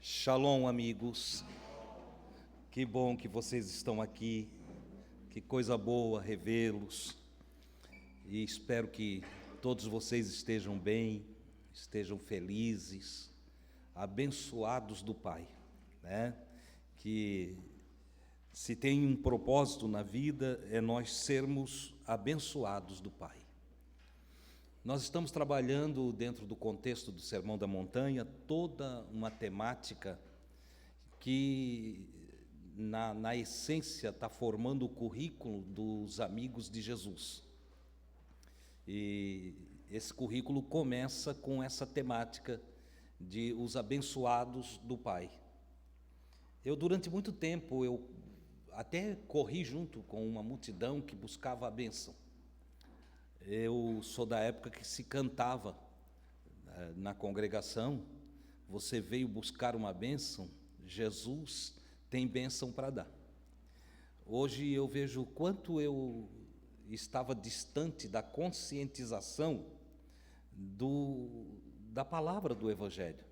Shalom, amigos, que bom que vocês estão aqui, que coisa boa revê-los, e espero que todos vocês estejam bem, estejam felizes, abençoados do Pai, né? Que se tem um propósito na vida é nós sermos abençoados do Pai. Nós estamos trabalhando dentro do contexto do Sermão da Montanha toda uma temática que, na essência, está formando o currículo dos amigos de Jesus. E esse currículo começa com essa temática de os abençoados do Pai. Durante muito tempo, eu até corri junto com uma multidão que buscava a bênção. Eu sou da época que se cantava na congregação: você veio buscar uma bênção, Jesus tem bênção para dar. Hoje eu vejo o quanto eu estava distante da conscientização da palavra do Evangelho.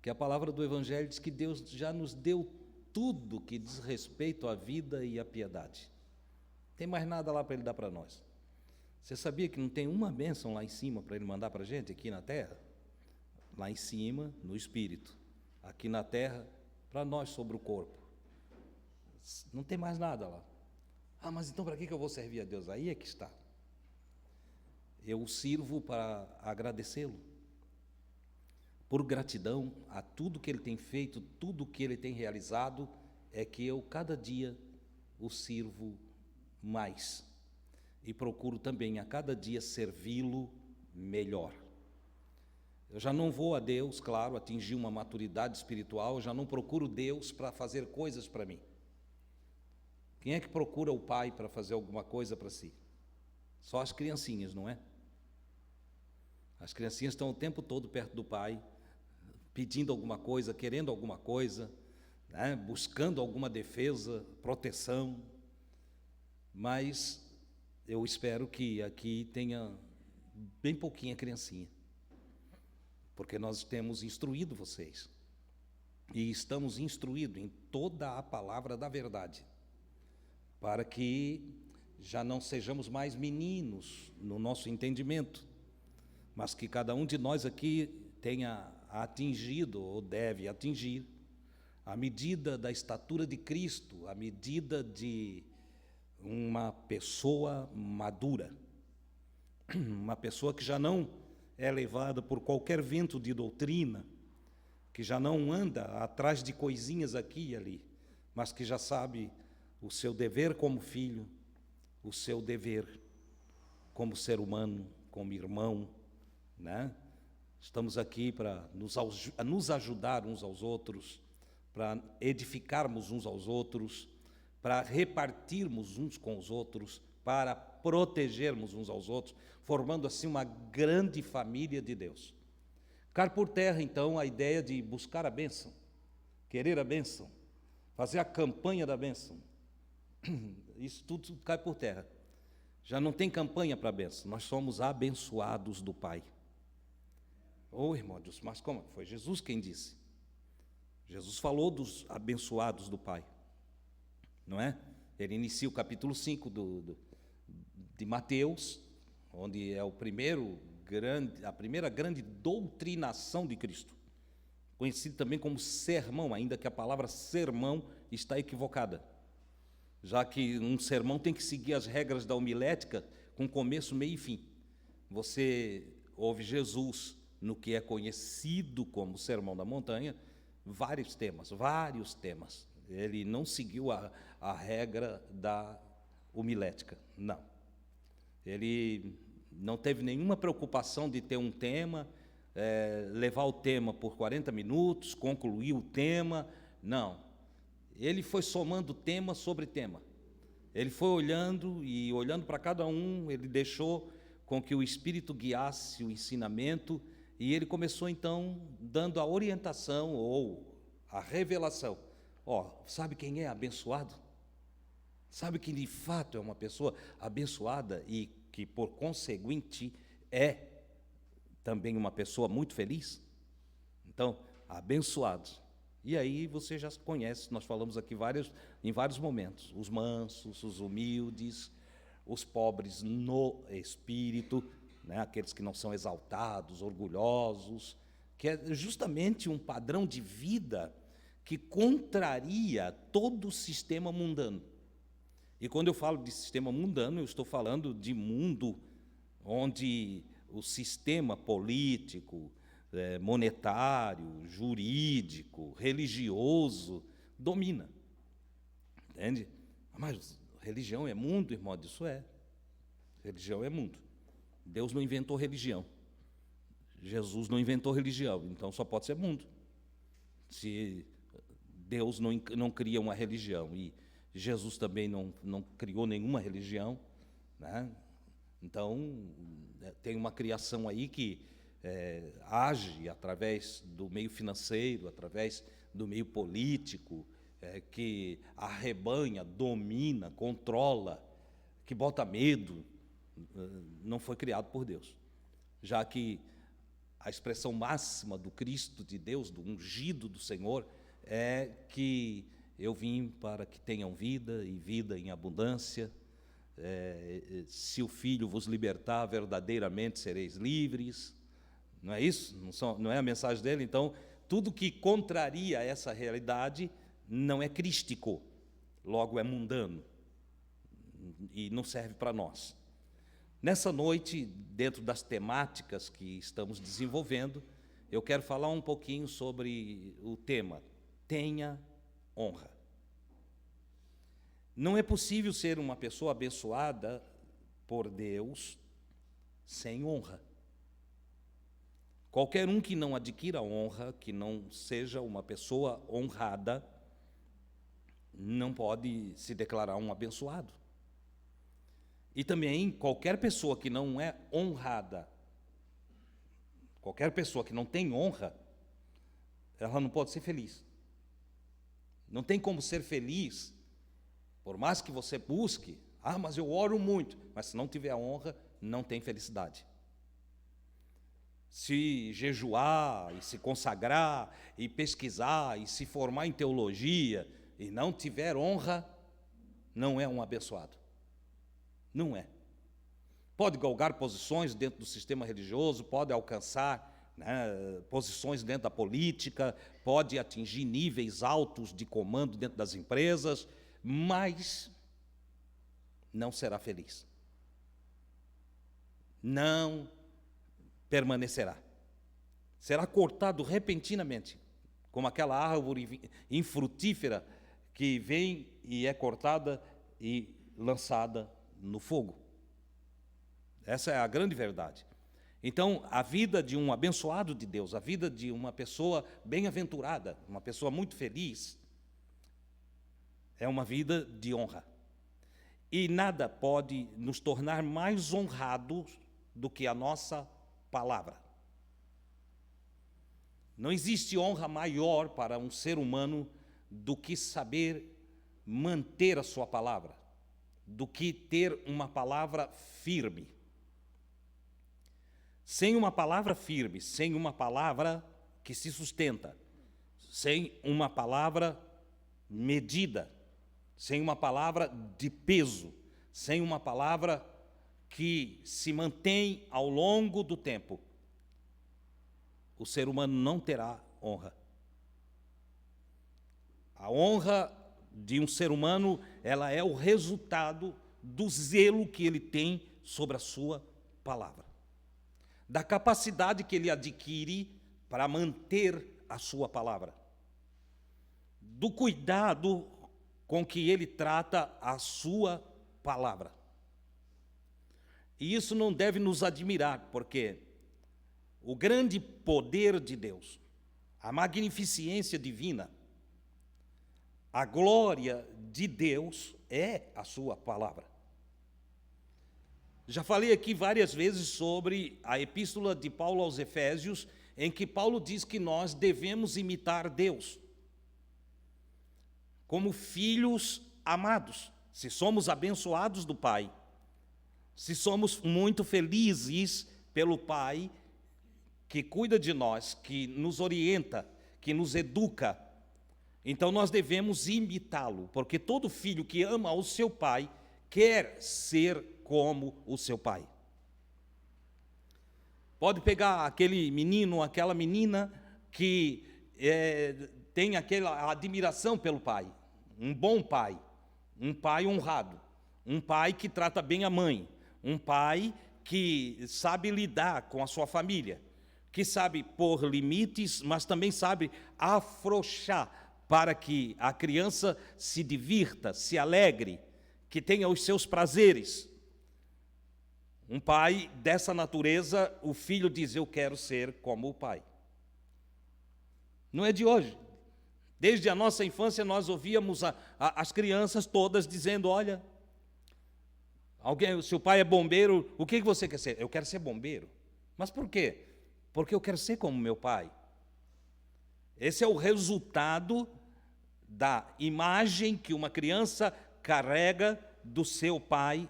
Que a palavra do Evangelho diz que Deus já nos deu tudo que diz respeito à vida e à piedade. Não tem mais nada lá para Ele dar para nós. Você sabia que não tem uma bênção lá em cima para Ele mandar para a gente aqui na terra? Lá em cima, no Espírito. Aqui na terra, para nós sobre o corpo. Não tem mais nada lá. Mas então para que eu vou servir a Deus? Aí é que está. Eu o sirvo para agradecê-lo. Por gratidão a tudo que Ele tem feito, tudo que Ele tem realizado, é que eu cada dia o sirvo mais. E procuro também a cada dia servi-lo melhor. Eu já não vou a Deus, claro, atingir uma maturidade espiritual, eu já não procuro Deus para fazer coisas para mim. Quem é que procura o Pai para fazer alguma coisa para si? Só as criancinhas, não é? As criancinhas estão o tempo todo perto do Pai, pedindo alguma coisa, querendo alguma coisa, né? Buscando alguma defesa, proteção, mas eu espero que aqui tenha bem pouquinha criancinha, porque nós temos instruído vocês, e estamos instruídos em toda a palavra da verdade, para que já não sejamos mais meninos no nosso entendimento, mas que cada um de nós aqui tenha atingido, ou deve atingir, a medida da estatura de Cristo, a medida de uma pessoa madura, uma pessoa que já não é levada por qualquer vento de doutrina, que já não anda atrás de coisinhas aqui e ali, mas que já sabe o seu dever como filho, o seu dever como ser humano, como irmão, né? Estamos aqui para nos ajudar uns aos outros, para edificarmos uns aos outros, para repartirmos uns com os outros, para protegermos uns aos outros, formando assim uma grande família de Deus. Cai por terra, então, a ideia de buscar a bênção, querer a bênção, fazer a campanha da bênção. Isso tudo cai por terra. Já não tem campanha para a bênção, nós somos abençoados do Pai. Irmão Deus, mas como? Foi Jesus quem disse. Jesus falou dos abençoados do Pai. Não é? Ele inicia o capítulo 5 de Mateus, onde é a primeira grande doutrinação de Cristo, conhecido também como sermão, ainda que a palavra sermão está equivocada, já que um sermão tem que seguir as regras da homilética com começo, meio e fim. Você ouve Jesus no que é conhecido como Sermão da Montanha, vários temas. Ele não seguiu a regra da homilética, não. Ele não teve nenhuma preocupação de ter um tema, levar o tema por 40 minutos, concluir o tema, não. Ele foi somando tema sobre tema. Ele foi olhando para cada um, ele deixou com que o Espírito guiasse o ensinamento, e ele começou então dando a orientação ou a revelação. Sabe quem é abençoado? Sabe que de fato é uma pessoa abençoada e que, por conseguinte, é também uma pessoa muito feliz? Então, abençoados. E aí você já conhece, nós falamos aqui em vários momentos, os mansos, os humildes, os pobres no espírito, né, aqueles que não são exaltados, orgulhosos, que é justamente um padrão de vida que contraria todo o sistema mundano. E quando eu falo de sistema mundano, eu estou falando de mundo onde o sistema político, monetário, jurídico, religioso domina. Entende? Mas religião é mundo, irmão? Isso é. Religião é mundo. Deus não inventou religião. Jesus não inventou religião, então só pode ser mundo. Se Deus não cria uma religião e Jesus também não criou nenhuma religião, né? Então, tem uma criação aí que age através do meio financeiro, através do meio político, que arrebanha, domina, controla, que bota medo, não foi criado por Deus. Já que a expressão máxima do Cristo de Deus, do ungido do Senhor, é que eu vim para que tenham vida e vida em abundância. Se o Filho vos libertar, verdadeiramente sereis livres. Não é isso? Não é a mensagem dele? Então, tudo que contraria essa realidade não é crístico, logo é mundano e não serve para nós. Nessa noite, dentro das temáticas que estamos desenvolvendo, eu quero falar um pouquinho sobre o tema: tenha honra. Não é possível ser uma pessoa abençoada por Deus sem honra. Qualquer um que não adquira honra, que não seja uma pessoa honrada, não pode se declarar um abençoado. E também, qualquer pessoa que não é honrada, qualquer pessoa que não tem honra, ela não pode ser feliz. Não tem como ser feliz, por mais que você busque. Mas eu oro muito. Mas se não tiver honra, não tem felicidade. Se jejuar, e se consagrar, e pesquisar, e se formar em teologia, e não tiver honra, não é um abençoado. Não é. Pode galgar posições dentro do sistema religioso, pode alcançar, posições dentro da política, pode atingir níveis altos de comando dentro das empresas, mas não será feliz. Não permanecerá. Será cortado repentinamente, como aquela árvore infrutífera que vem e é cortada e lançada no fogo. Essa é a grande verdade. Então, a vida de um abençoado de Deus, a vida de uma pessoa bem-aventurada, uma pessoa muito feliz, é uma vida de honra. E nada pode nos tornar mais honrados do que a nossa palavra. Não existe honra maior para um ser humano do que saber manter a sua palavra, do que ter uma palavra firme. Sem uma palavra firme, sem uma palavra que se sustenta, sem uma palavra medida, sem uma palavra de peso, sem uma palavra que se mantém ao longo do tempo, o ser humano não terá honra. A honra de um ser humano, ela é o resultado do zelo que ele tem sobre a sua palavra, da capacidade que ele adquire para manter a sua palavra, do cuidado com que ele trata a sua palavra. E isso não deve nos admirar, porque o grande poder de Deus, a magnificência divina, a glória de Deus é a sua palavra. Já falei aqui várias vezes sobre a epístola de Paulo aos Efésios, em que Paulo diz que nós devemos imitar Deus. como filhos amados, se somos abençoados do Pai, se somos muito felizes pelo Pai que cuida de nós, que nos orienta, que nos educa, então nós devemos imitá-lo, porque todo filho que ama o seu pai quer ser como o seu pai. Pode pegar aquele menino, aquela menina que tem aquela admiração pelo pai, um bom pai, um pai honrado, um pai que trata bem a mãe, um pai que sabe lidar com a sua família, que sabe pôr limites, mas também sabe afrouxar para que a criança se divirta, se alegre, que tenha os seus prazeres. Um pai dessa natureza, o filho diz: eu quero ser como o pai. Não é de hoje. Desde a nossa infância nós ouvíamos as crianças todas dizendo: olha, se o pai é bombeiro, o que você quer ser? Eu quero ser bombeiro. Mas por quê? Porque eu quero ser como meu pai. Esse é o resultado da imagem que uma criança carrega do seu pai,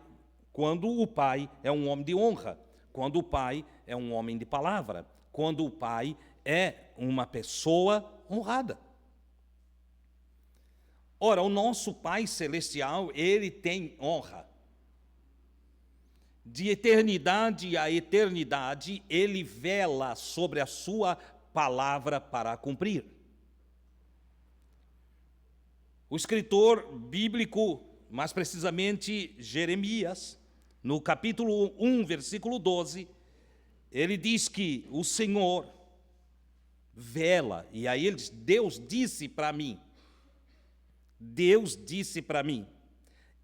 quando o pai é um homem de honra, quando o pai é um homem de palavra, quando o pai é uma pessoa honrada. Ora, o nosso Pai Celestial, ele tem honra. De eternidade a eternidade, ele vela sobre a sua palavra para cumprir. O escritor bíblico, mais precisamente Jeremias, no capítulo 1, versículo 12, ele diz que o Senhor vela, e aí ele diz: Deus disse para mim,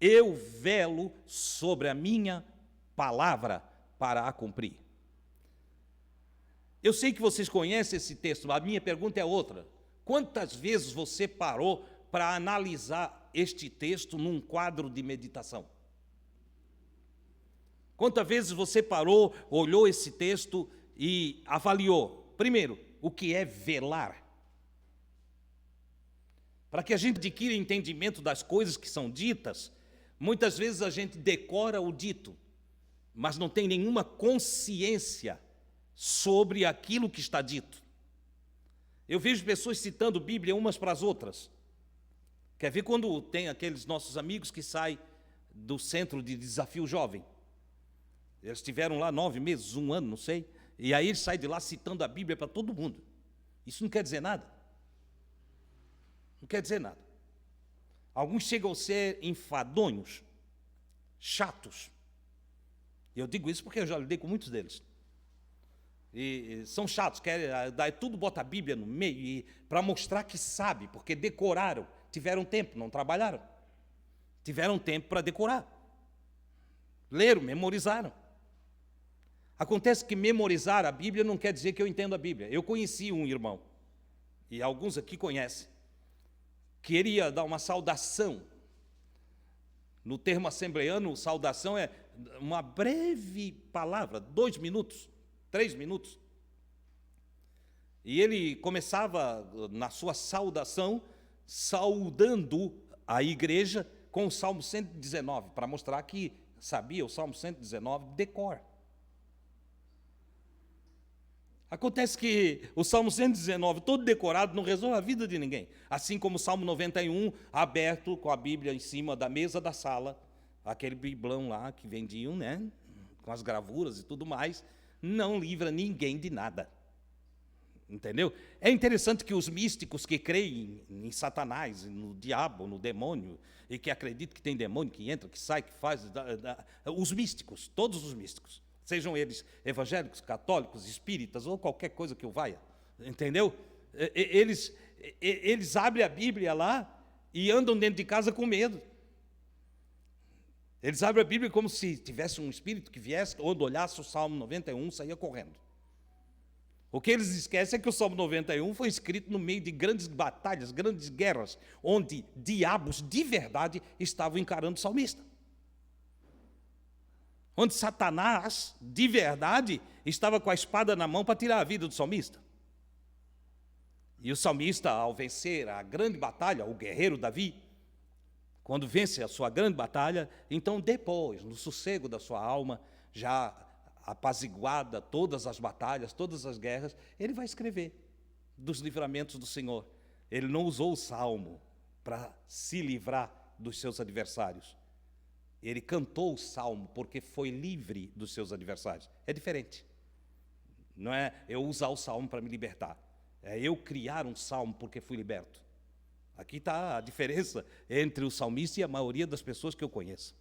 eu velo sobre a minha palavra para a cumprir. Eu sei que vocês conhecem esse texto, a minha pergunta é outra. Quantas vezes você parou para analisar este texto num quadro de meditação? Quantas vezes você parou, olhou esse texto e avaliou? Primeiro, o que é velar? Para que a gente adquira entendimento das coisas que são ditas, muitas vezes a gente decora o dito, mas não tem nenhuma consciência sobre aquilo que está dito. Eu vejo pessoas citando Bíblia umas para as outras. Quer ver quando tem aqueles nossos amigos que saem do centro de desafio jovem? Eles estiveram lá 9 meses, 1 ano, não sei, e aí eles saem de lá citando a Bíblia para todo mundo. Isso não quer dizer nada. Não quer dizer nada. Alguns chegam a ser enfadonhos, chatos. Eu digo isso porque eu já lidei com muitos deles. E são chatos, querem, daí tudo bota a Bíblia no meio para mostrar que sabe, porque decoraram, tiveram tempo, não trabalharam. Tiveram tempo para decorar. Leram, memorizaram. Acontece que memorizar a Bíblia não quer dizer que eu entendo a Bíblia. Eu conheci um irmão, e alguns aqui conhecem, que ele ia dar uma saudação. No termo assembleano, saudação é uma breve palavra, 2 minutos, 3 minutos. E ele começava na sua saudação, saudando a igreja com o Salmo 119, para mostrar que sabia o Salmo 119 de cor. Acontece que o Salmo 119, todo decorado, não resolve a vida de ninguém. Assim como o Salmo 91, aberto com a Bíblia em cima da mesa da sala, aquele biblão lá que vendiam, né, com as gravuras e tudo mais, não livra ninguém de nada. Entendeu? É interessante que os místicos que creem em Satanás, no diabo, no demônio, e que acreditam que tem demônio que entra, que sai, que faz, os místicos, todos os místicos, sejam eles evangélicos, católicos, espíritas ou qualquer coisa que eu vá, entendeu? Eles abrem a Bíblia lá e andam dentro de casa com medo. Eles abrem a Bíblia como se tivesse um espírito que viesse, quando olhasse o Salmo 91, saía correndo. O que eles esquecem é que o Salmo 91 foi escrito no meio de grandes batalhas, grandes guerras, onde diabos de verdade estavam encarando o salmista. Onde Satanás, de verdade, estava com a espada na mão para tirar a vida do salmista. E o salmista, ao vencer a grande batalha, o guerreiro Davi, quando vence a sua grande batalha, então depois, no sossego da sua alma, já apaziguada todas as batalhas, todas as guerras, ele vai escrever dos livramentos do Senhor. Ele não usou o salmo para se livrar dos seus adversários. Ele cantou o salmo porque foi livre dos seus adversários. É diferente. Não é eu usar o salmo para me libertar. É eu criar um salmo porque fui liberto. Aqui está a diferença entre o salmista e a maioria das pessoas que eu conheço.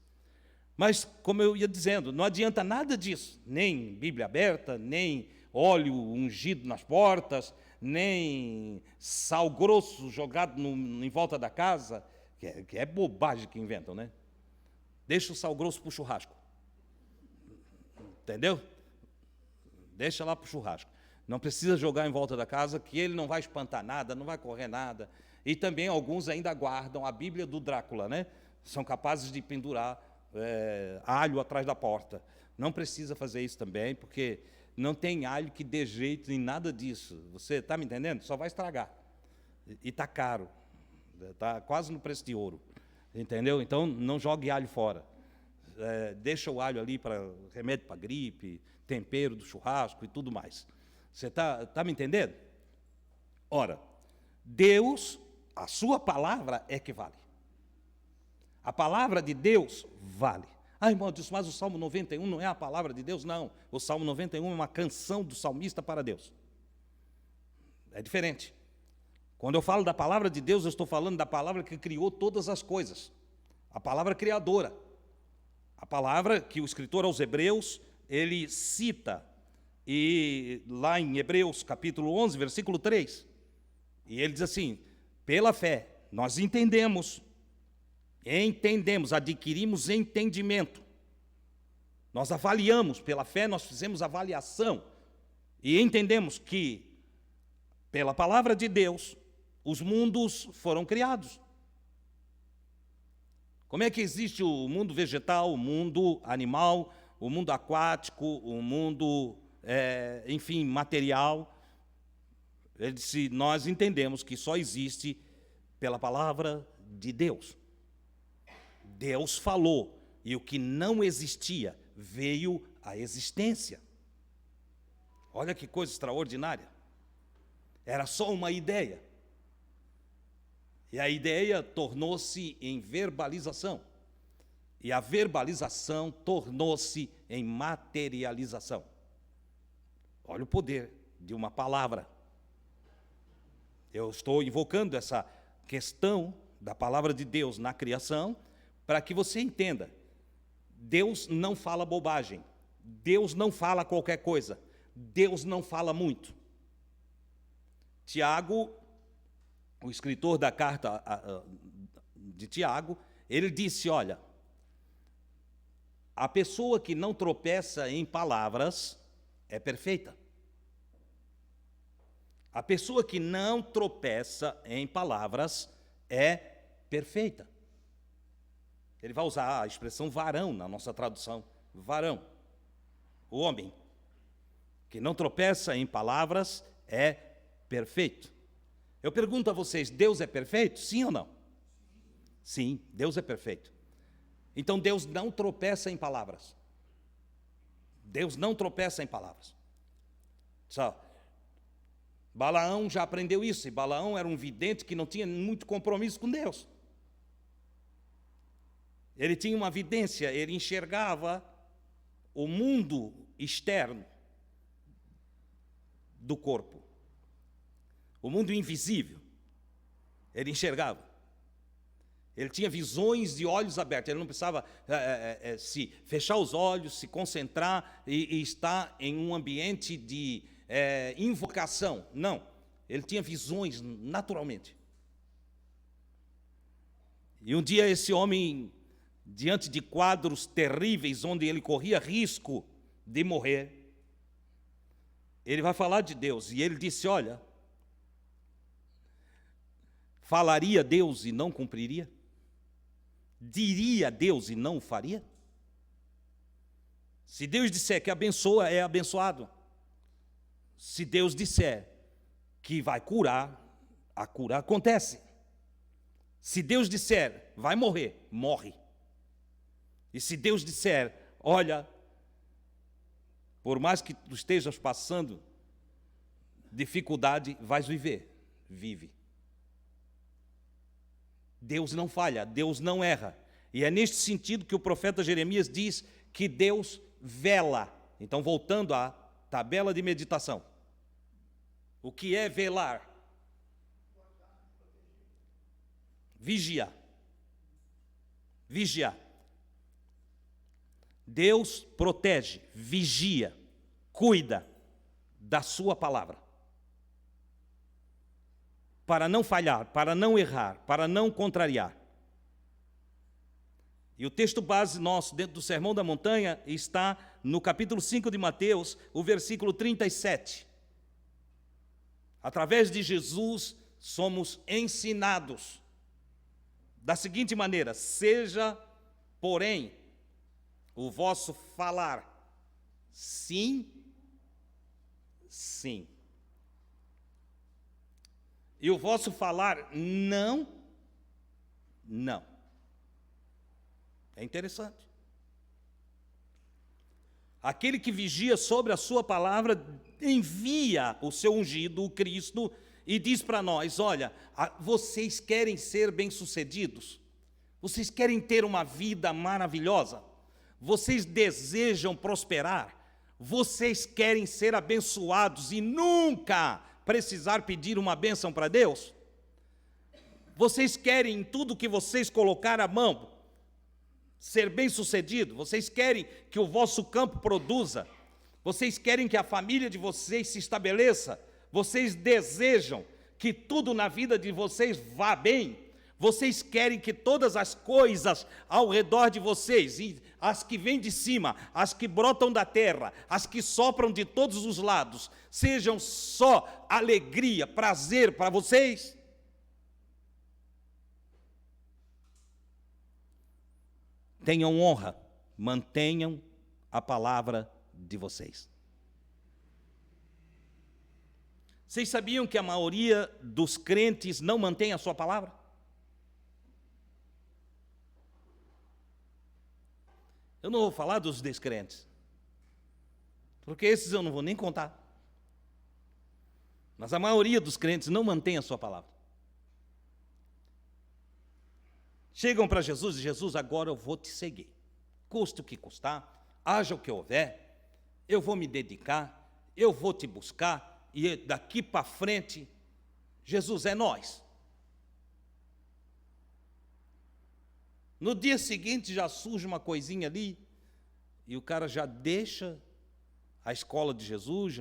Mas, como eu ia dizendo, não adianta nada disso. Nem Bíblia aberta, nem óleo ungido nas portas, nem sal grosso jogado em volta da casa, que é bobagem que inventam, né? Deixa o sal grosso para o churrasco. Entendeu? Deixa lá para o churrasco. Não precisa jogar em volta da casa, que ele não vai espantar nada, não vai correr nada. E também alguns ainda guardam a Bíblia do Drácula, né? São capazes de pendurar alho atrás da porta. Não precisa fazer isso também, porque não tem alho que dê jeito em nada disso. Você está me entendendo? Só vai estragar. E está caro. Está quase no preço de ouro. Entendeu? Então, não jogue alho fora. Deixa o alho ali para remédio para gripe, tempero do churrasco e tudo mais. Você está me entendendo? Ora, Deus, a sua palavra é que vale. A palavra de Deus vale. Ah, irmão, disse, mas o Salmo 91 não é a palavra de Deus? Não. O Salmo 91 é uma canção do salmista para Deus. É diferente. Quando eu falo da palavra de Deus, eu estou falando da palavra que criou todas as coisas. A palavra criadora. A palavra que o escritor aos Hebreus, ele cita, e lá em Hebreus, capítulo 11, versículo 3, e ele diz assim, pela fé, nós entendemos, adquirimos entendimento. Nós avaliamos, pela fé nós fizemos avaliação, e entendemos que, pela palavra de Deus, os mundos foram criados. Como é que existe o mundo vegetal, o mundo animal, o mundo aquático, o mundo, enfim, material? Ele disse, nós entendemos que só existe pela palavra de Deus. Deus falou, e o que não existia veio à existência. Olha que coisa extraordinária. Era só uma ideia. E a ideia tornou-se em verbalização. E a verbalização tornou-se em materialização. Olha o poder de uma palavra. Eu estou invocando essa questão da palavra de Deus na criação para que você entenda. Deus não fala bobagem. Deus não fala qualquer coisa. Deus não fala muito. Tiago, o escritor da carta de Tiago, ele disse, olha, a pessoa que não tropeça em palavras é perfeita. A pessoa que não tropeça em palavras é perfeita. Ele vai usar a expressão varão na nossa tradução. Varão. O homem que não tropeça em palavras é perfeito. Eu pergunto a vocês, Deus é perfeito? Sim ou não? Sim, Deus é perfeito. Então Deus não tropeça em palavras. Deus não tropeça em palavras. Só. Balaão já aprendeu isso, e Balaão era um vidente que não tinha muito compromisso com Deus. Ele tinha uma vidência, ele enxergava o mundo externo do corpo. O mundo invisível. Ele enxergava. Ele tinha visões de olhos abertos. Ele não precisava se fechar os olhos, se concentrar e estar em um ambiente de invocação. Não. Ele tinha visões naturalmente. E um dia esse homem, diante de quadros terríveis, onde ele corria risco de morrer, ele vai falar de Deus. E ele disse, olha, falaria Deus e não cumpriria? Diria Deus e não o faria? Se Deus disser que abençoa, é abençoado. Se Deus disser que vai curar, a cura acontece. Se Deus disser, vai morrer, morre. E se Deus disser, olha, por mais que tu estejas passando dificuldade, vais viver, vive. Deus não falha, Deus não erra. E é neste sentido que o profeta Jeremias diz que Deus vela. Então, voltando à tabela de meditação. O que é velar? Vigiar. Vigiar. Deus protege, vigia, cuida da sua palavra. Para não falhar, para não errar, para não contrariar. E o texto base nosso, dentro do Sermão da Montanha, está no capítulo 5 de Mateus, o versículo 37. Através de Jesus, somos ensinados da seguinte maneira: seja, porém, o vosso falar sim, sim. E o vosso falar não, não. É interessante. Aquele que vigia sobre a sua palavra envia o seu ungido, o Cristo, e diz para nós: olha, vocês querem ser bem-sucedidos? Vocês querem ter uma vida maravilhosa? Vocês desejam prosperar? Vocês querem ser abençoados e nunca precisar pedir uma bênção para Deus? Vocês querem em tudo que vocês colocar a mão ser bem-sucedido? Vocês querem que o vosso campo produza? Vocês querem que a família de vocês se estabeleça? Vocês desejam que tudo na vida de vocês vá bem? Vocês querem que todas as coisas ao redor de vocês, as que vêm de cima, as que brotam da terra, as que sopram de todos os lados, sejam só alegria, prazer para vocês? Tenham honra, mantenham a palavra de vocês. Vocês sabiam que a maioria dos crentes não mantém a sua palavra? Eu não vou falar dos descrentes, porque esses eu não vou nem contar. Mas a maioria dos crentes não mantém a sua palavra. Chegam para Jesus e Jesus, agora eu vou te seguir. Custe o que custar, haja o que houver, eu vou me dedicar, eu vou te buscar, e daqui para frente, Jesus é nós. No dia seguinte já surge uma coisinha ali, e o cara já deixa a escola de Jesus,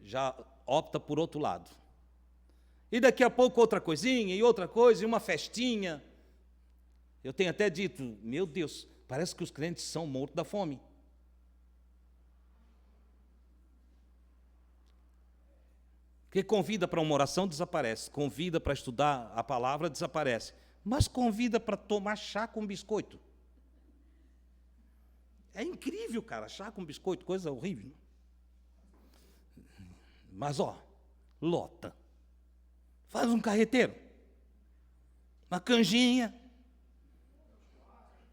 já opta por outro lado. E daqui a pouco outra coisinha, e outra coisa, e uma festinha. Eu tenho até dito, meu Deus, parece que os crentes são mortos da fome. Porque convida para uma oração, desaparece. Convida para estudar a palavra, desaparece. Mas convida para tomar chá com biscoito. É incrível, cara, chá com biscoito, coisa horrível. Mas, lota. Faz um carreteiro. Uma canjinha.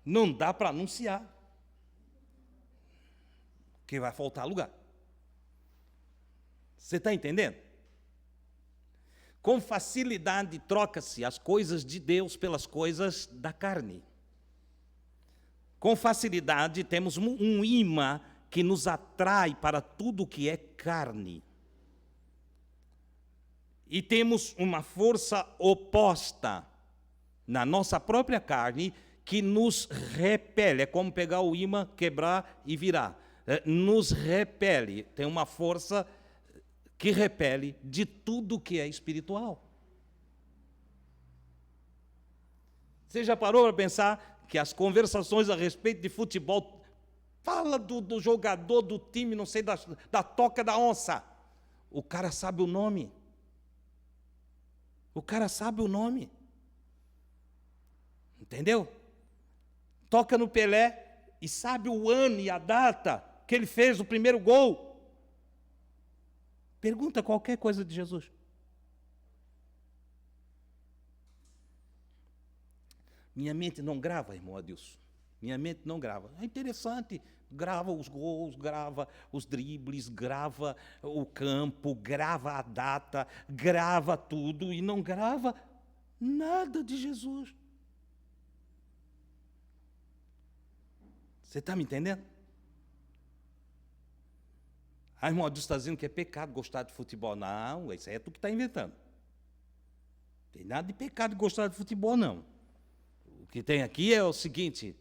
Não dá para anunciar. Porque vai faltar lugar. Você está entendendo? Com facilidade troca-se as coisas de Deus pelas coisas da carne. Com facilidade temos um imã que nos atrai para tudo que é carne. E temos uma força oposta na nossa própria carne que nos repele. É como pegar o imã, quebrar e virar. Nos repele. Tem uma força que repele de tudo que é espiritual. Você já parou para pensar que as conversações a respeito de futebol fala do jogador do time, não sei, da toca da onça. O cara sabe o nome. O cara sabe o nome. Entendeu? Toca no Pelé e sabe o ano e a data que ele fez o primeiro gol. Pergunta qualquer coisa de Jesus. Minha mente não grava, irmão Adilson. Minha mente não grava. É interessante. Grava os gols, grava os dribles, grava o campo, grava a data, grava tudo e não grava nada de Jesus. Você está me entendendo? A irmã Adilson está dizendo que é pecado gostar de futebol. Não, isso aí é tu que está inventando. Não tem nada de pecado de gostar de futebol, não. O que tem aqui é o seguinte: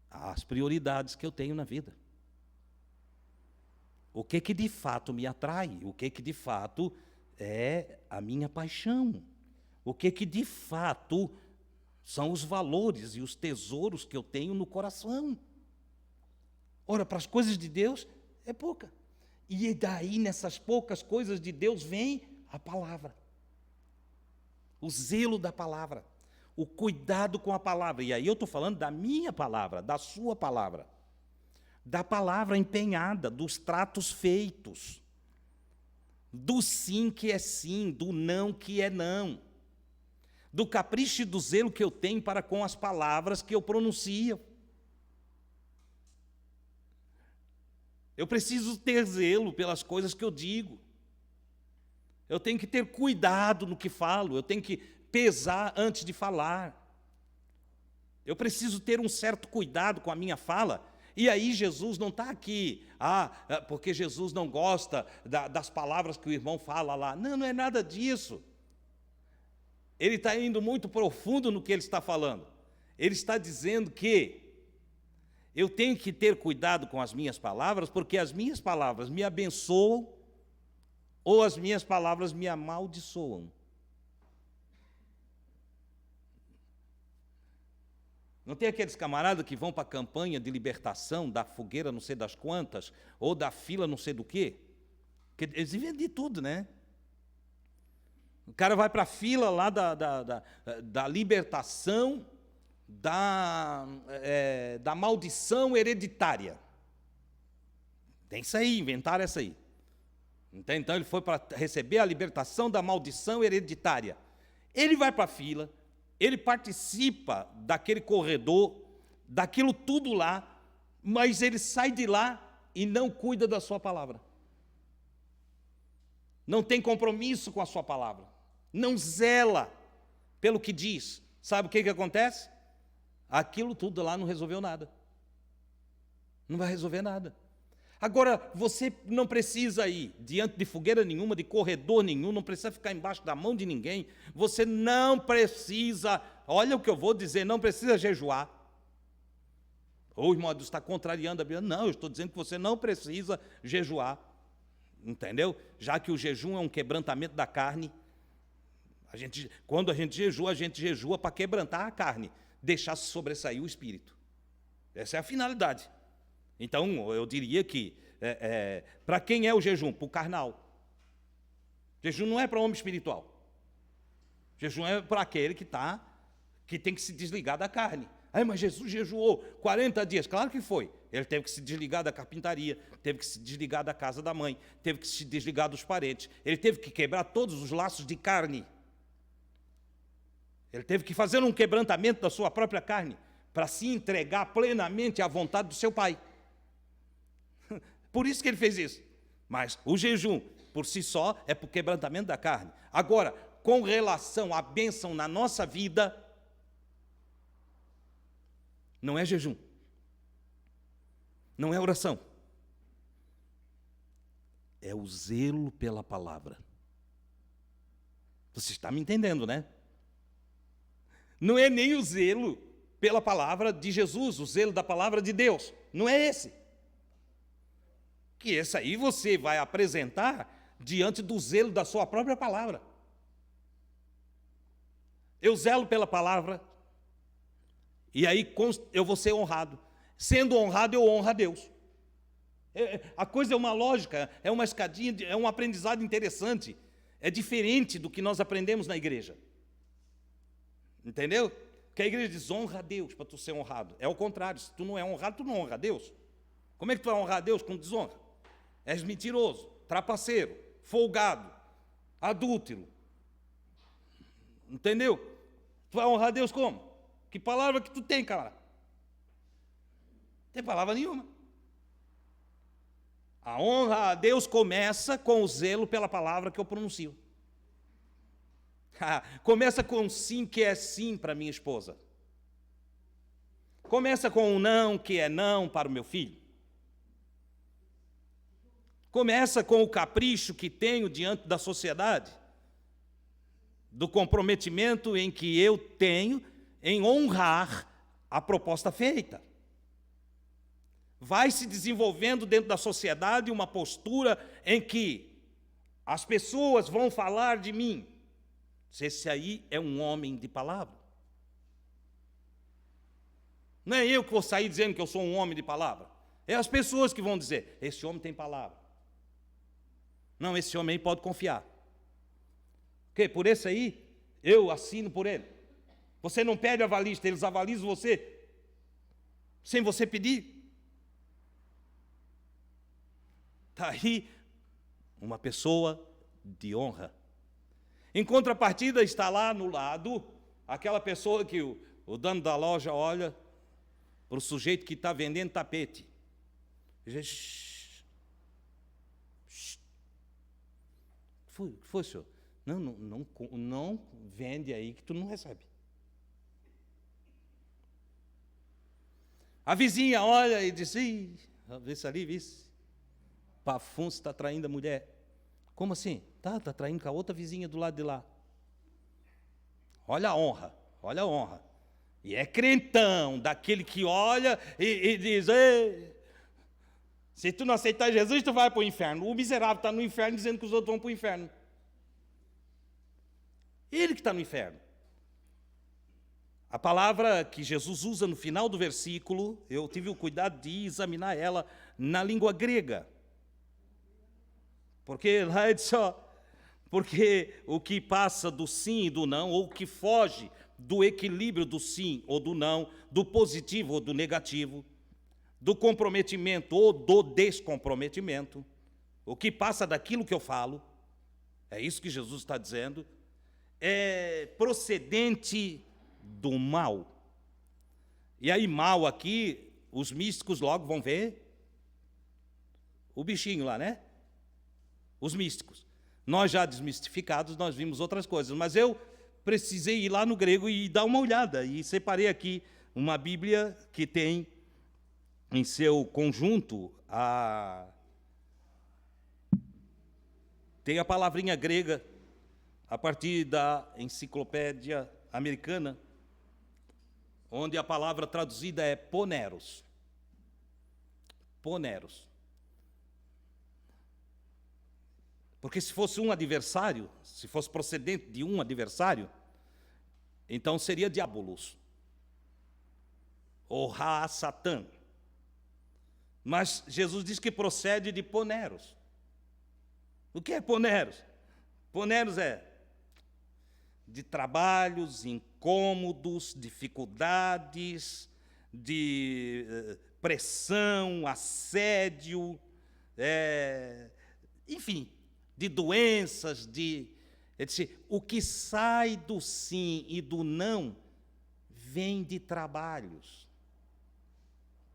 as prioridades que eu tenho na vida. O que de fato me atrai? O que de fato é a minha paixão? O que de fato são os valores e os tesouros que eu tenho no coração? Ora, para as coisas de Deus é pouca. E daí, nessas poucas coisas de Deus, vem a palavra. O zelo da palavra. O cuidado com a palavra. E aí eu estou falando da minha palavra, da sua palavra. Da palavra empenhada, dos tratos feitos. Do sim que é sim, do não que é não. Do capricho e do zelo que eu tenho para com as palavras que eu pronuncio. Eu preciso ter zelo pelas coisas que eu digo. Eu tenho que ter cuidado no que falo, eu tenho que pesar antes de falar. Eu preciso ter um certo cuidado com a minha fala. E aí Jesus não está aqui, porque Jesus não gosta das palavras que o irmão fala lá. Não, não é nada disso. Ele está indo muito profundo no que ele está falando. Ele está dizendo que eu tenho que ter cuidado com as minhas palavras, porque as minhas palavras me abençoam ou as minhas palavras me amaldiçoam. Não tem aqueles camaradas que vão para a campanha de libertação, da fogueira não sei das quantas, ou da fila não sei do quê? Porque eles vivem de tudo, né? O cara vai para a fila lá da libertação, da maldição hereditária. Tem isso aí, inventaram essa aí. Então ele foi para receber a libertação da maldição hereditária. Ele vai para a fila, ele participa daquele corredor, daquilo tudo lá, mas ele sai de lá e não cuida da sua palavra. Não tem compromisso com a sua palavra. Não zela pelo que diz. Sabe o que acontece? Aquilo tudo lá não resolveu nada. Não vai resolver nada. Agora, você não precisa ir diante de fogueira nenhuma, de corredor nenhum, não precisa ficar embaixo da mão de ninguém. Você não precisa, olha o que eu vou dizer, não precisa jejuar. O irmão está contrariando a Bíblia. Não, eu estou dizendo que você não precisa jejuar. Entendeu? Já que o jejum é um quebrantamento da carne. Quando a gente jejua para quebrantar a carne, deixar se sobressair o espírito. Essa é a finalidade. Então, eu diria que, para quem é o jejum? Para o carnal. Jejum não é para o homem espiritual. Jejum é para aquele que tem que se desligar da carne. Mas Jesus jejuou 40 dias. Claro que foi. Ele teve que se desligar da carpintaria, teve que se desligar da casa da mãe, teve que se desligar dos parentes. Ele teve que quebrar todos os laços de carne. Ele teve que fazer um quebrantamento da sua própria carne para se entregar plenamente à vontade do seu Pai. Por isso que ele fez isso. Mas o jejum, por si só, é para o quebrantamento da carne. Agora, com relação à bênção na nossa vida, não é jejum. Não é oração. É o zelo pela palavra. Você está me entendendo, né? Não é nem o zelo pela palavra de Jesus, o zelo da palavra de Deus. Não é esse. Que esse aí você vai apresentar diante do zelo da sua própria palavra. Eu zelo pela palavra, e aí eu vou ser honrado. Sendo honrado, eu honro a Deus. A coisa é uma lógica, é uma escadinha, é um aprendizado interessante. É diferente do que nós aprendemos na igreja. Entendeu? Que a igreja diz, honra a Deus para tu ser honrado. É o contrário, se tu não é honrado, tu não honra a Deus. Como é que tu vai honrar a Deus com desonra? És mentiroso, trapaceiro, folgado, adúltero. Entendeu? Tu vai honrar a Deus como? Que palavra que tu tem, cara? Não tem palavra nenhuma. A honra a Deus começa com o zelo pela palavra que eu pronuncio. Começa com sim, que é sim para minha esposa. Começa com um não, que é não para o meu filho. Começa com o capricho que tenho diante da sociedade, do comprometimento em que eu tenho em honrar a proposta feita. Vai se desenvolvendo dentro da sociedade uma postura em que as pessoas vão falar de mim. Esse aí é um homem de palavra. Não é eu que vou sair dizendo que eu sou um homem de palavra. É as pessoas que vão dizer, esse homem tem palavra. Não, esse homem aí pode confiar. Porque por esse aí, eu assino por ele. Você não pede avalista, eles avalizam você sem você pedir. Está aí uma pessoa de honra. Em contrapartida, está lá no lado aquela pessoa que o dono da loja olha para o sujeito que está vendendo tapete. E diz, shh, shh. O que foi, senhor? Não vende aí que tu não recebe. A vizinha olha e diz, vê se ali, vê-se. Pafunço está traindo a mulher. Como assim? Está traindo com a outra vizinha do lado de lá. Olha a honra, olha a honra. E é crentão, daquele que olha e diz, se tu não aceitar Jesus, tu vai para o inferno. O miserável está no inferno dizendo que os outros vão para o inferno. Ele que está no inferno. A palavra que Jesus usa no final do versículo, eu tive o cuidado de examinar ela na língua grega. Porque lá é só, porque o que passa do sim e do não, ou o que foge do equilíbrio do sim ou do não, do positivo ou do negativo, do comprometimento ou do descomprometimento, o que passa daquilo que eu falo, é isso que Jesus está dizendo, é procedente do mal. E aí, mal aqui, os místicos logo vão ver o bichinho lá, né? Os místicos. Nós já desmistificados, nós vimos outras coisas, mas eu precisei ir lá no grego e dar uma olhada, e separei aqui uma Bíblia que tem em seu conjunto tem a palavrinha grega a partir da enciclopédia americana, onde a palavra traduzida é poneros. Poneros. Porque se fosse um adversário, se fosse procedente de um adversário, então seria diabolos, ou Ra-Satã. Mas Jesus diz que procede de poneros. O que é poneros? Poneros é de trabalhos, incômodos, dificuldades, de pressão, assédio, enfim, de doenças, o que sai do sim e do não vem de trabalhos.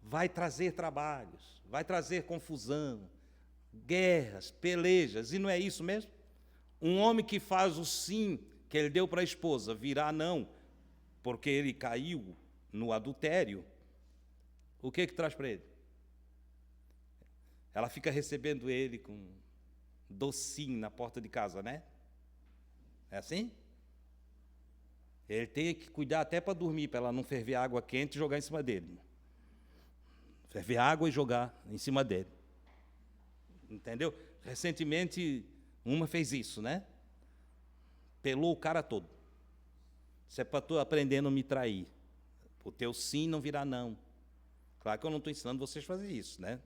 Vai trazer trabalhos, vai trazer confusão, guerras, pelejas, e não é isso mesmo? Um homem que faz o sim que ele deu para a esposa virar não, porque ele caiu no adultério, o que traz para ele? Ela fica recebendo ele com docinho na porta de casa, né? É assim? Ele tem que cuidar até para dormir, para ela não ferver água quente e jogar em cima dele. Ferver água e jogar em cima dele. Entendeu? Recentemente, uma fez isso, né? Pelou o cara todo. Isso é para tu aprender a não me trair. O teu sim não virá não. Claro que eu não estou ensinando vocês a fazer isso, né?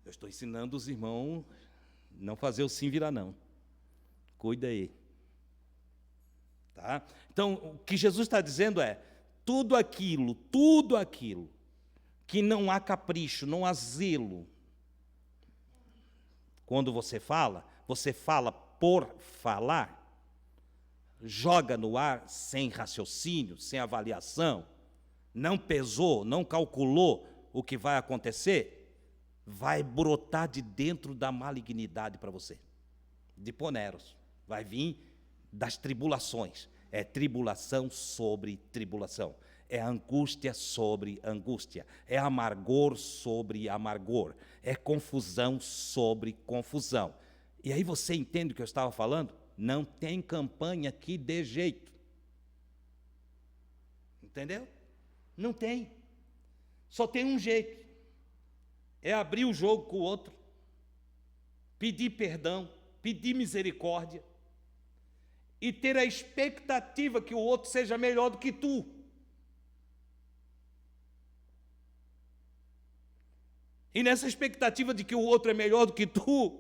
Eu estou ensinando os irmãos não fazer o sim virar não. Cuida aí. Tá? Então, o que Jesus está dizendo é, tudo aquilo que não há capricho, não há zelo. Quando você fala por falar, joga no ar sem raciocínio, sem avaliação, não pesou, não calculou o que vai acontecer, vai brotar de dentro da malignidade para você, de poneros, vai vir das tribulações, é tribulação sobre tribulação, é angústia sobre angústia, é amargor sobre amargor, é confusão sobre confusão. E aí você entende o que eu estava falando? Não tem campanha que dê jeito. Entendeu? Não tem. Só tem um jeito. É abrir o jogo com o outro, pedir perdão, pedir misericórdia e ter a expectativa que o outro seja melhor do que tu. E nessa expectativa de que o outro é melhor do que tu,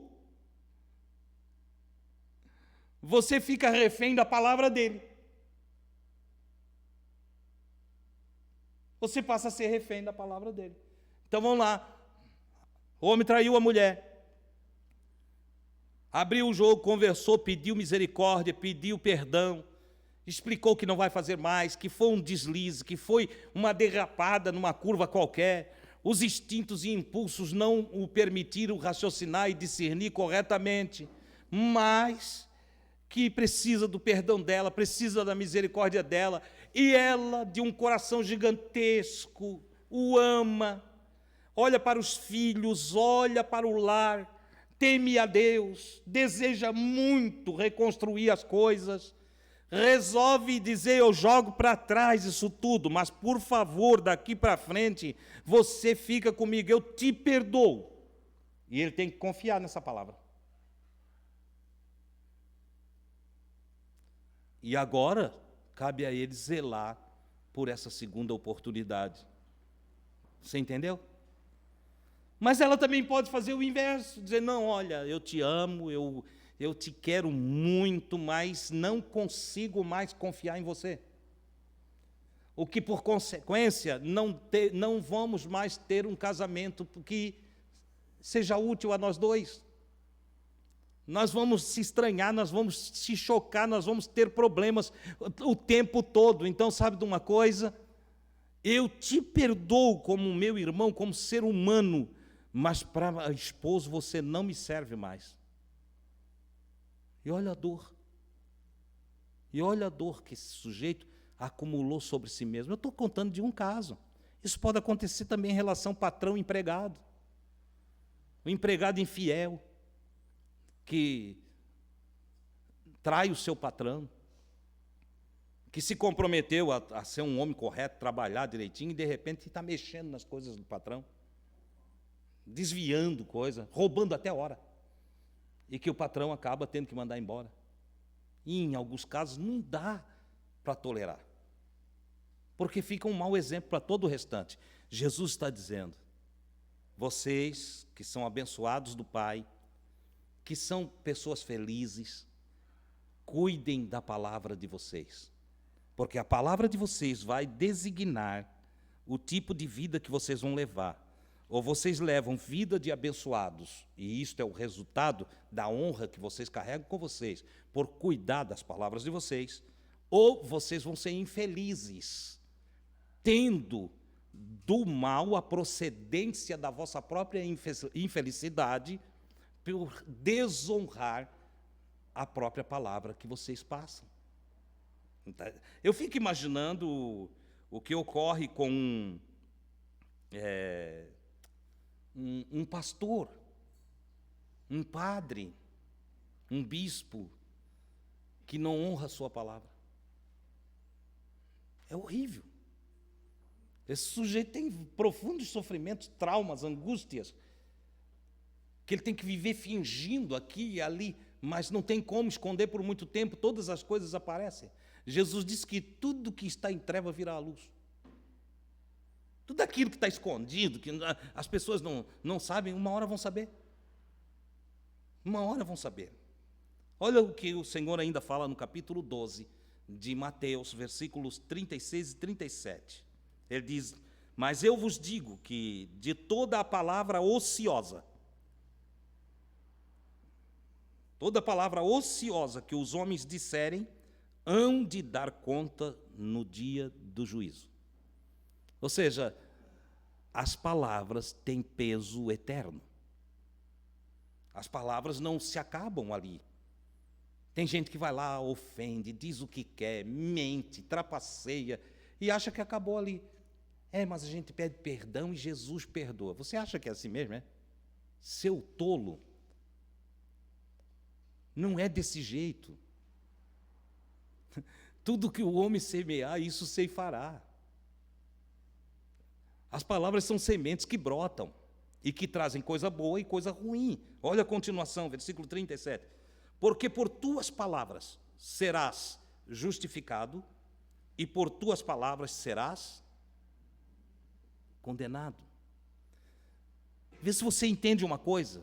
você fica refém da palavra dele. Você passa a ser refém da palavra dele. Então vamos lá. O homem traiu a mulher. Abriu o jogo, conversou, pediu misericórdia, pediu perdão, explicou que não vai fazer mais, que foi um deslize, que foi uma derrapada numa curva qualquer. Os instintos e impulsos não o permitiram raciocinar e discernir corretamente, mas que precisa do perdão dela, precisa da misericórdia dela, e ela, de um coração gigantesco, o ama, olha para os filhos, olha para o lar, teme a Deus, deseja muito reconstruir as coisas, resolve dizer, eu jogo para trás isso tudo, mas por favor, daqui para frente, você fica comigo, eu te perdoo. E ele tem que confiar nessa palavra. E agora, cabe a ele zelar por essa segunda oportunidade. Você entendeu? Mas ela também pode fazer o inverso, dizer, não, olha, eu te amo, eu te quero muito, mas não consigo mais confiar em você. O que, por consequência, não vamos mais ter um casamento que seja útil a nós dois. Nós vamos se estranhar, nós vamos se chocar, nós vamos ter problemas o tempo todo. Então, sabe de uma coisa? Eu te perdoo como meu irmão, como ser humano, mas para esposo você não me serve mais. E olha a dor. E olha a dor que esse sujeito acumulou sobre si mesmo. Eu estou contando de um caso. Isso pode acontecer também em relação patrão-empregado. O empregado infiel, que trai o seu patrão, que se comprometeu a ser um homem correto, trabalhar direitinho, e de repente está mexendo nas coisas do patrão, desviando coisa, roubando até hora, e que o patrão acaba tendo que mandar embora. E em alguns casos não dá para tolerar, porque fica um mau exemplo para todo o restante. Jesus está dizendo, vocês que são abençoados do Pai, que são pessoas felizes, cuidem da palavra de vocês, porque a palavra de vocês vai designar o tipo de vida que vocês vão levar. Ou vocês levam vida de abençoados, e isto é o resultado da honra que vocês carregam com vocês, por cuidar das palavras de vocês, ou vocês vão ser infelizes, tendo do mal a procedência da vossa própria infelicidade, por desonrar a própria palavra que vocês passam. Eu fico imaginando o que ocorre com um pastor, um padre, um bispo, que não honra a sua palavra. É horrível. Esse sujeito tem profundos sofrimentos, traumas, angústias, que ele tem que viver fingindo aqui e ali, mas não tem como esconder por muito tempo, todas as coisas aparecem. Jesus disse que tudo que está em treva virá à luz. Tudo aquilo que está escondido, que as pessoas não sabem, uma hora vão saber. Uma hora vão saber. Olha o que o Senhor ainda fala no capítulo 12 de Mateus, versículos 36 e 37. Ele diz, mas eu vos digo que de toda a palavra ociosa, toda palavra ociosa que os homens disserem, hão de dar conta no dia do juízo. Ou seja, as palavras têm peso eterno. As palavras não se acabam ali. Tem gente que vai lá, ofende, diz o que quer, mente, trapaceia e acha que acabou ali. Mas a gente pede perdão e Jesus perdoa. Você acha que é assim mesmo, é? Seu tolo. Não é desse jeito. Tudo que o homem semear, isso ceifará. As palavras são sementes que brotam e que trazem coisa boa e coisa ruim. Olha a continuação, versículo 37. Porque por tuas palavras serás justificado e por tuas palavras serás condenado. Vê se você entende uma coisa.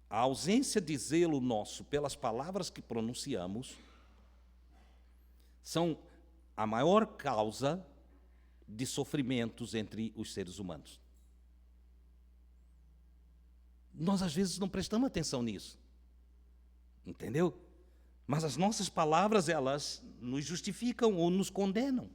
A ausência de zelo nosso pelas palavras que pronunciamos são a maior causa de sofrimentos entre os seres humanos. Nós, às vezes, não prestamos atenção nisso. Entendeu? Mas as nossas palavras, elas nos justificam ou nos condenam.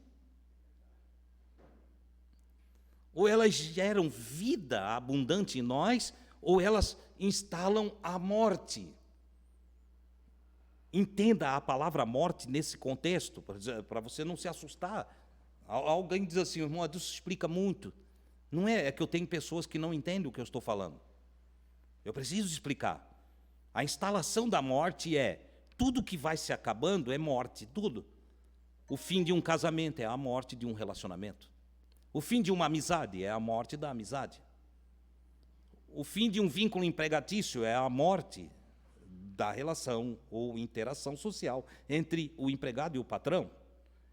Ou elas geram vida abundante em nós, ou elas instalam a morte. Entenda a palavra morte nesse contexto, para você não se assustar. Alguém diz assim, irmão, isso explica muito. Não é que eu tenho pessoas que não entendem o que eu estou falando. Eu preciso explicar. A instalação da morte é, tudo que vai se acabando é morte, tudo. O fim de um casamento é a morte de um relacionamento. O fim de uma amizade é a morte da amizade. O fim de um vínculo empregatício é a morte da relação ou interação social entre o empregado e o patrão.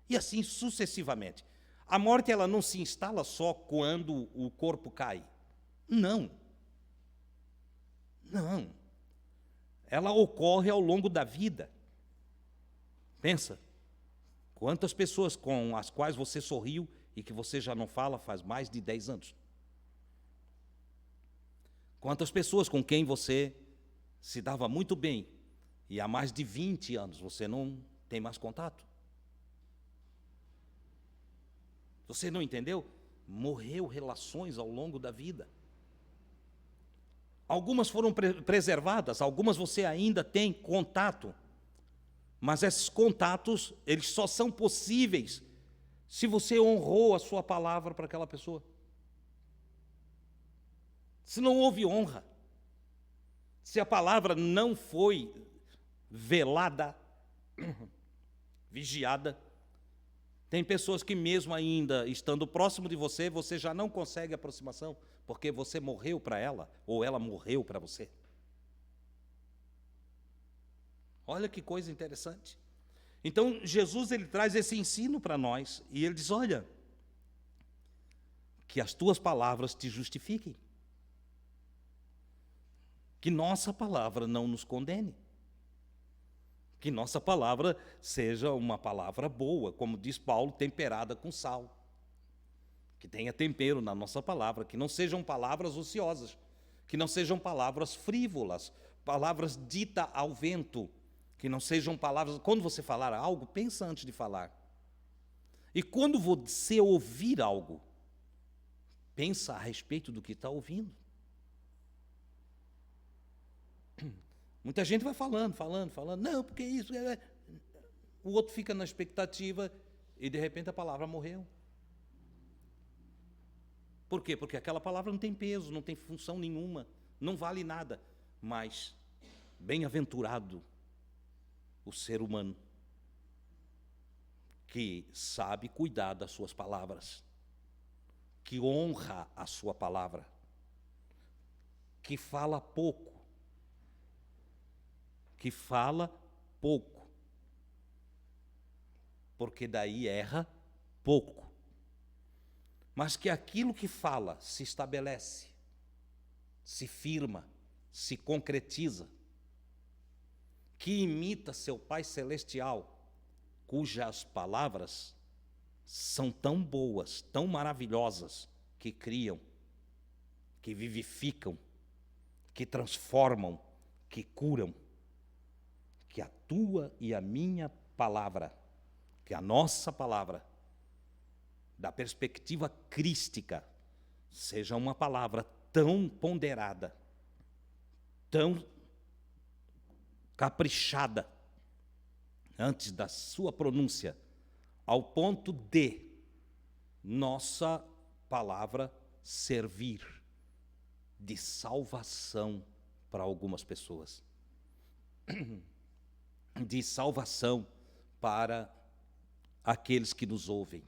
E assim sucessivamente. A morte, ela não se instala só quando o corpo cai. Não. Não. Ela ocorre ao longo da vida. Pensa, quantas pessoas com as quais você sorriu e que você já não fala faz mais de 10 anos? Quantas pessoas com quem você se dava muito bem e há mais de 20 anos você não tem mais contato? Você não entendeu? Morreu relações ao longo da vida. Algumas foram preservadas, algumas você ainda tem contato. Mas esses contatos, eles só são possíveis se você honrou a sua palavra para aquela pessoa. Se não houve honra, se a palavra não foi velada, vigiada, tem pessoas que mesmo ainda estando próximo de você, você já não consegue aproximação, porque você morreu para ela, ou ela morreu para você. Olha que coisa interessante. Então, Jesus, ele traz esse ensino para nós, e ele diz, olha, que as tuas palavras te justifiquem. Que nossa palavra não nos condene. Que nossa palavra seja uma palavra boa, como diz Paulo, temperada com sal. Que tenha tempero na nossa palavra, que não sejam palavras ociosas, que não sejam palavras frívolas, palavras ditas ao vento, que não sejam palavras... Quando você falar algo, pensa antes de falar. E quando você ouvir algo, pensa a respeito do que está ouvindo. Muita gente vai falando, não, porque isso... O outro fica na expectativa e, de repente, a palavra morreu. Por quê? Porque aquela palavra não tem peso, não tem função nenhuma, não vale nada. Mas, bem-aventurado o ser humano que sabe cuidar das suas palavras, que honra a sua palavra, que fala pouco, porque daí erra pouco, mas que aquilo que fala se estabelece, se firma, se concretiza, que imita seu Pai Celestial, cujas palavras são tão boas, tão maravilhosas, que criam, que vivificam, que transformam, que curam, que a tua e a minha palavra, que a nossa palavra, da perspectiva crística, seja uma palavra tão ponderada, tão caprichada, antes da sua pronúncia, ao ponto de nossa palavra servir de salvação para algumas pessoas, de salvação para aqueles que nos ouvem.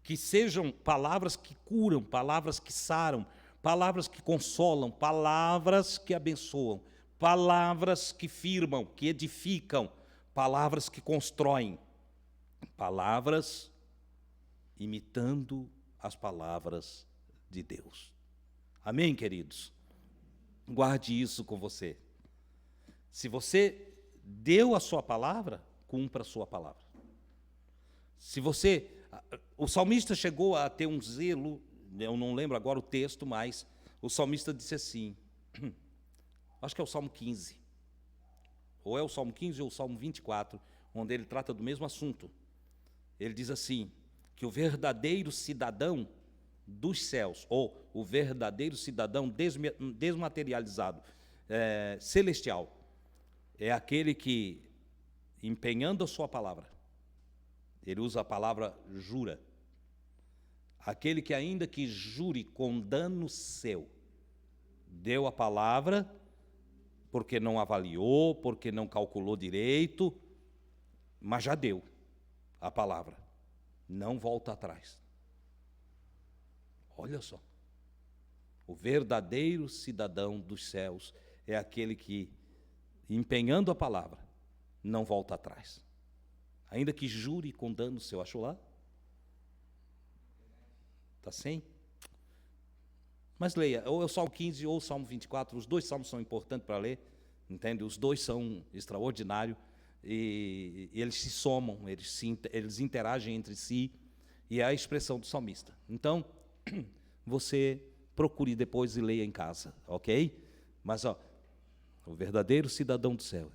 Que sejam palavras que curam, palavras que saram, palavras que consolam, palavras que abençoam, palavras que firmam, que edificam, palavras que constroem, palavras imitando as palavras de Deus. Amém, queridos? Guarde isso com você. Se você deu a sua palavra, cumpra a sua palavra. Se você... O salmista chegou a ter um zelo, eu não lembro agora o texto, mas o salmista disse assim, acho que é o Salmo 15, ou é o Salmo 15 ou o Salmo 24, onde ele trata do mesmo assunto. Ele diz assim, que o verdadeiro cidadão dos céus, ou o verdadeiro cidadão desmaterializado, celestial, é aquele que, empenhando a sua palavra, ele usa a palavra jura, aquele que ainda que jure com dano seu, deu a palavra, porque não avaliou, porque não calculou direito, mas já deu a palavra, não volta atrás. Olha só, o verdadeiro cidadão dos céus é aquele que, empenhando a palavra, não volta atrás. Ainda que jure com dano seu, achou lá? Está sem? Mas leia, ou é o Salmo 15 ou o Salmo 24, os dois salmos são importantes para ler, entende? Os dois são extraordinários, e eles se somam, eles interagem entre si, e é a expressão do salmista. Então, você procure depois e leia em casa, ok? Mas, o verdadeiro cidadão do céu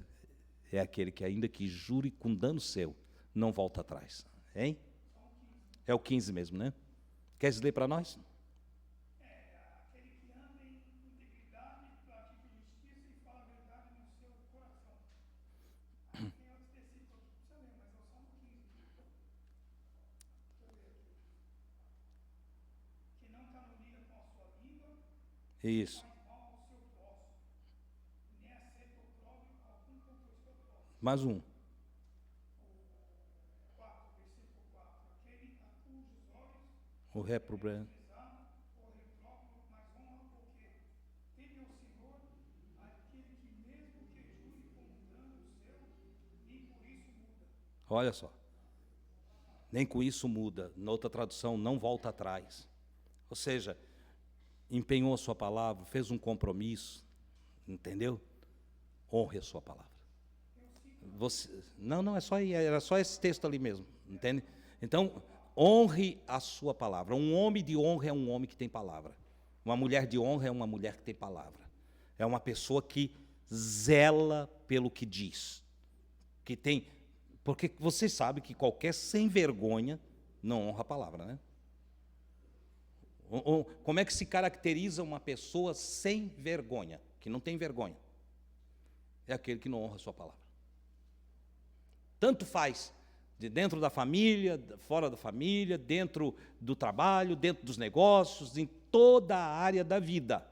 é aquele que, ainda que jure com dano seu, não volta atrás, hein? É o 15 mesmo, né? Queres ler para nós? Aquele que anda em integridade, pratica justiça e fala a verdade no seu coração. Aí tem outros versículos que precisa ler, mas é o Salmo 15. Deixa eu ver aqui. Que não calunia com a sua língua, Isso. faz mal ao seu próximo, nem aceita opróbrio algum contra o seu próximo. Mais um. 4, versículo 4. Aquele a cujos olhos O reprobado. desama ou retrógrado, mas honra porque teme ao Senhor, aquele que mesmo que jure com dano seu, nem por isso muda. Olha só. Nem com isso muda. Na outra tradução, não volta atrás. Ou seja, empenhou a sua palavra, fez um compromisso, entendeu? Honre a sua palavra. Não, era só esse texto ali mesmo, entende? Então, honre a sua palavra. Um homem de honra é um homem que tem palavra. Uma mulher de honra é uma mulher que tem palavra. É uma pessoa que zela pelo que diz. Que tem, porque você sabe que qualquer sem vergonha não honra a palavra, né? Como é que se caracteriza uma pessoa sem vergonha, que não tem vergonha? É aquele que não honra a sua palavra. Tanto faz, de dentro da família, fora da família, dentro do trabalho, dentro dos negócios, em toda a área da vida.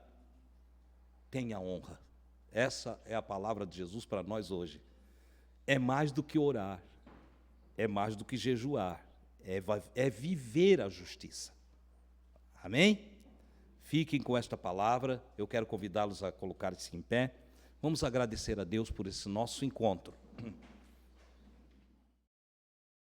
Tenha honra. Essa é a palavra de Jesus para nós hoje. É mais do que orar, é mais do que jejuar, é viver a justiça. Amém? Fiquem com esta palavra, eu quero convidá-los a colocar-se em pé. Vamos agradecer a Deus por esse nosso encontro.